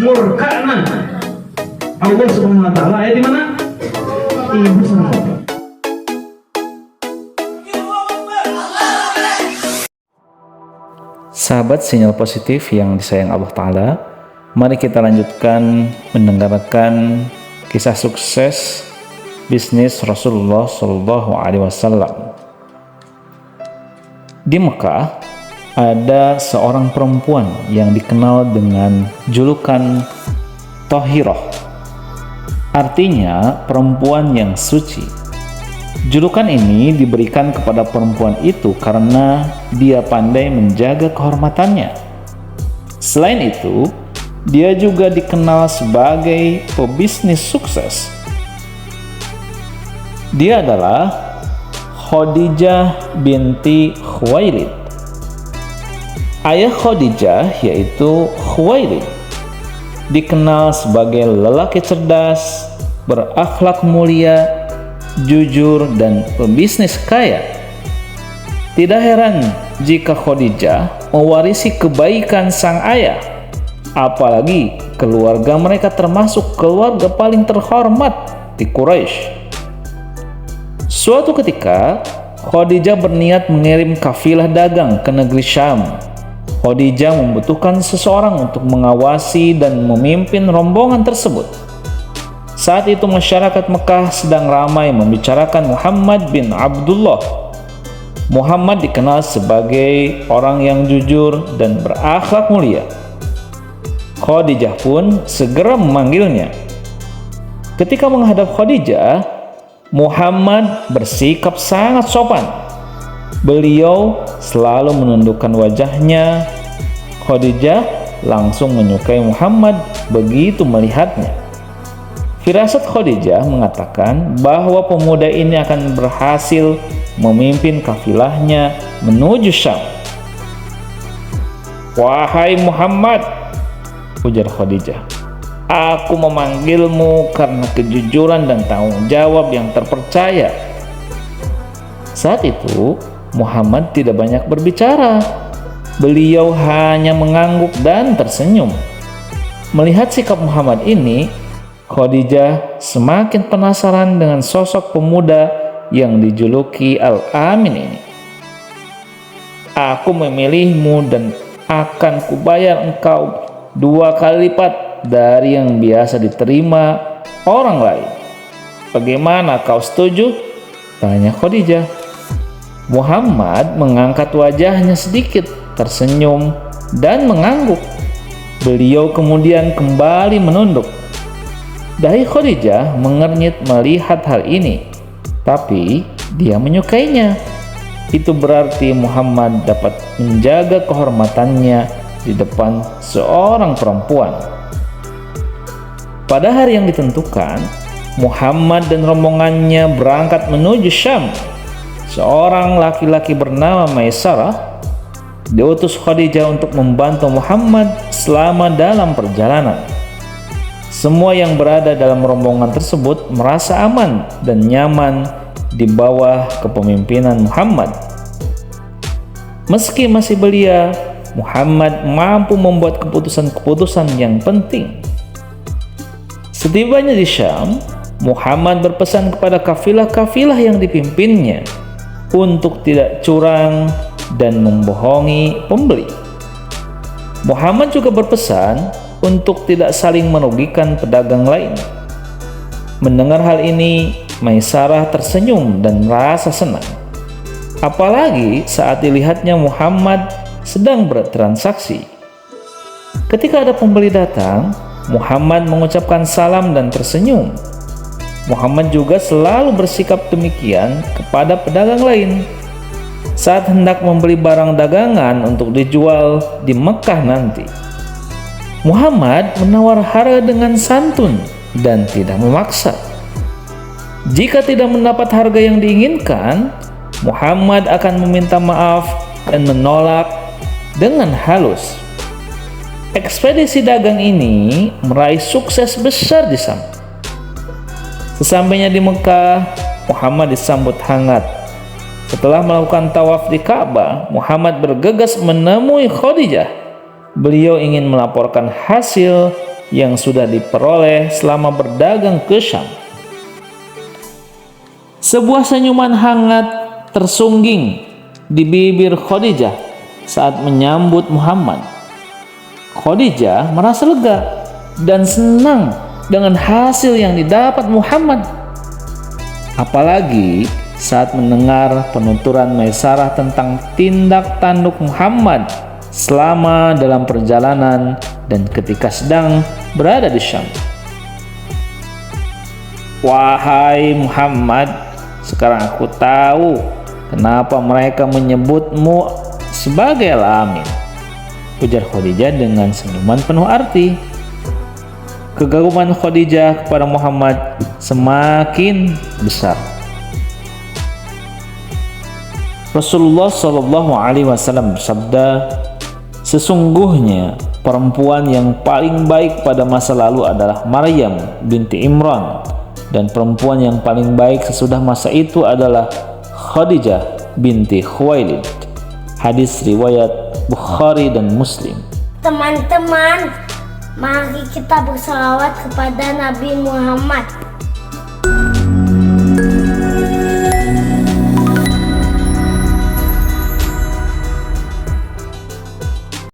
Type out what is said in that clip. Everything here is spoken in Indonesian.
murkana Allah Subhanahu wa taala. Ayat di mana? Ibu sama bapak. Sahabat sinyal positif yang disayang Allah Ta'ala, mari kita lanjutkan mendengarkan kisah sukses bisnis Rasulullah Shallallahu Alaihi Wasallam. Di Mekah ada seorang perempuan yang dikenal dengan julukan Thahirah, artinya perempuan yang suci. Julukan ini diberikan kepada perempuan itu karena dia pandai menjaga kehormatannya. Selain itu, dia juga dikenal sebagai pebisnis sukses. Dia adalah Khadijah binti Khuwailid. Ayah Khadijah yaitu Khuwailid dikenal sebagai lelaki cerdas, berakhlak mulia, jujur, dan pebisnis kaya. Tidak heran jika Khadijah mewarisi kebaikan sang ayah, apalagi keluarga mereka termasuk keluarga paling terhormat di Quraisy. Suatu ketika, Khadijah berniat mengirim kafilah dagang ke negeri Syam. Khadijah membutuhkan seseorang untuk mengawasi dan memimpin rombongan tersebut. Saat itu masyarakat Mekah sedang ramai membicarakan Muhammad bin Abdullah. Muhammad dikenal sebagai orang yang jujur dan berakhlak mulia. Khadijah pun segera memanggilnya. Ketika menghadap Khadijah, Muhammad bersikap sangat sopan. Beliau selalu menundukkan wajahnya. Khadijah langsung menyukai Muhammad begitu melihatnya. Firasat Khadijah mengatakan bahwa pemuda ini akan berhasil memimpin kafilahnya menuju Syam. "Wahai Muhammad," ujar Khadijah, "aku memanggilmu karena kejujuran dan tanggung jawab yang terpercaya." Saat itu, Muhammad tidak banyak berbicara. Beliau hanya mengangguk dan tersenyum. Melihat sikap Muhammad ini, Khadijah semakin penasaran dengan sosok pemuda yang dijuluki Al-Amin ini. "Aku memilihmu dan akan kubayar engkau 2 kali lipat dari yang biasa diterima orang lain. Bagaimana, kau setuju?" tanya Khadijah. Muhammad mengangkat wajahnya sedikit, tersenyum, dan mengangguk. Beliau kemudian kembali menunduk. Dahi Khadijah mengernyit melihat hal ini, tapi dia menyukainya. Itu berarti Muhammad dapat menjaga kehormatannya di depan seorang perempuan. Pada hari yang ditentukan, Muhammad dan rombongannya berangkat menuju Syam. Seorang laki-laki bernama Maisarah diutus Khadijah untuk membantu Muhammad selama dalam perjalanan. Semua yang berada dalam rombongan tersebut merasa aman dan nyaman di bawah kepemimpinan Muhammad. Meski masih belia, Muhammad mampu membuat keputusan-keputusan yang penting. Setibanya di Syam, Muhammad berpesan kepada kafilah-kafilah yang dipimpinnya untuk tidak curang dan membohongi pembeli. Muhammad juga berpesan untuk tidak saling merugikan pedagang lain. Mendengar hal ini, Maisarah tersenyum dan merasa senang. Apalagi saat dilihatnya Muhammad sedang bertransaksi. Ketika ada pembeli datang, Muhammad mengucapkan salam dan tersenyum. Muhammad juga selalu bersikap demikian kepada pedagang lain. Saat hendak membeli barang dagangan untuk dijual di Mekah nanti, Muhammad menawar harga dengan santun dan tidak memaksa. Jika tidak mendapat harga yang diinginkan, Muhammad akan meminta maaf dan menolak dengan halus. Ekspedisi dagang ini meraih sukses besar di Syam. Sesampainya di Mekah, Muhammad disambut hangat. Setelah melakukan tawaf di Ka'bah, Muhammad bergegas menemui Khadijah. beliau ingin melaporkan hasil yang sudah diperoleh selama berdagang ke Syam. Sebuah senyuman hangat tersungging di bibir Khadijah saat menyambut Muhammad. Khadijah merasa lega dan senang dengan hasil yang didapat Muhammad. Apalagi saat mendengar penuturan Maisarah tentang tindak tanduk Muhammad selama dalam perjalanan dan ketika sedang berada di Syam. Wahai Muhammad, sekarang aku tahu kenapa mereka menyebutmu sebagai Al-Amin, ujar Khadijah dengan senyuman penuh arti. Kekaguman Khadijah kepada Muhammad semakin besar. Rasulullah Shallallahu Alaihi Wasallam bersabda, sesungguhnya perempuan yang paling baik pada masa lalu adalah Maryam binti Imran, dan perempuan yang paling baik sesudah masa itu adalah Khadijah binti Khuwailid. Hadis riwayat Bukhari dan Muslim. Teman-teman, mari kita bersalawat kepada Nabi Muhammad